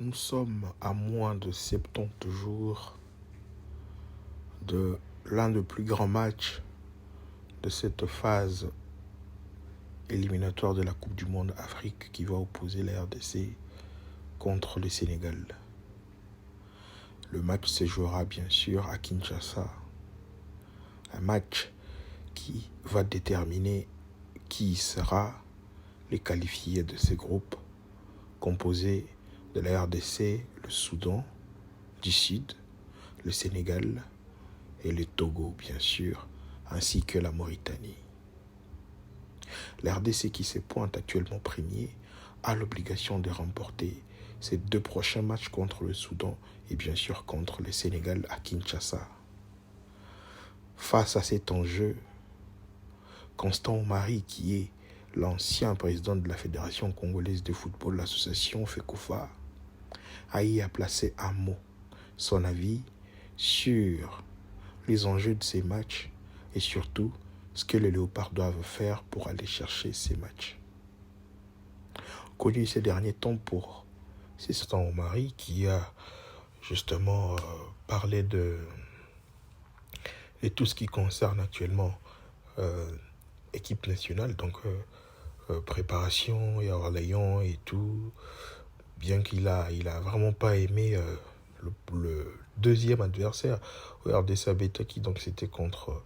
Nous sommes à moins de 70 jours de l'un des plus grands matchs de cette phase éliminatoire de la Coupe du Monde Afrique qui va opposer la RDC contre le Sénégal. Le match se jouera bien sûr à Kinshasa. Un match qui va déterminer qui sera les qualifiés de ce groupe composé de la RDC, le Soudan du Sud, le Sénégal et le Togo bien sûr, ainsi que la Mauritanie. La RDC qui se pointe actuellement premier a l'obligation de remporter ses deux prochains matchs contre le Soudan et bien sûr contre le Sénégal à Kinshasa. Face à cet enjeu, Constant Omari, qui est l'ancien président de la Fédération congolaise de football, l'association FECOFA, a placé un mot, son avis sur les enjeux de ces matchs et surtout ce que les Léopards doivent faire pour aller chercher ces matchs. Connu ces derniers temps pour Constant Omari, qui a justement parlé de tout ce qui concerne actuellement équipe nationale, donc préparation et Orléans et tout, bien qu'il a vraiment pas aimé le deuxième adversaire, RDC Abetaki, donc c'était contre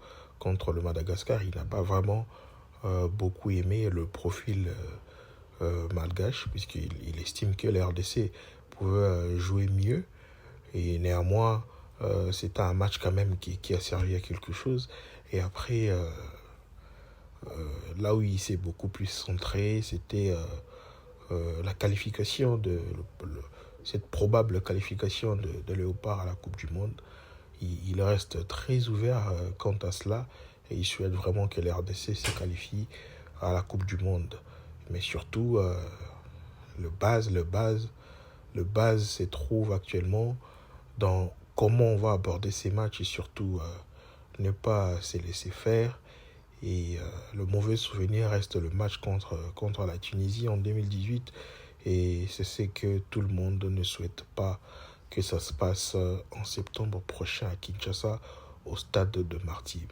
le Madagascar. Il n'a pas vraiment beaucoup aimé le profil malgache, puisqu'il estime que la RDC pouvait jouer mieux, et néanmoins c'était un match quand même qui a servi à quelque chose. Et après là où il s'est beaucoup plus centré, c'était la qualification cette probable qualification de Léopard à la Coupe du Monde. Il reste très ouvert quant à cela et il souhaite vraiment que la RDC se qualifie à la Coupe du Monde. Mais surtout, le base se trouve actuellement dans comment on va aborder ces matchs et surtout ne pas se laisser faire. Et le mauvais souvenir reste le match contre la Tunisie en 2018. Et c'est ce que tout le monde ne souhaite pas que ça se passe en septembre prochain à Kinshasa, au stade de Martyr.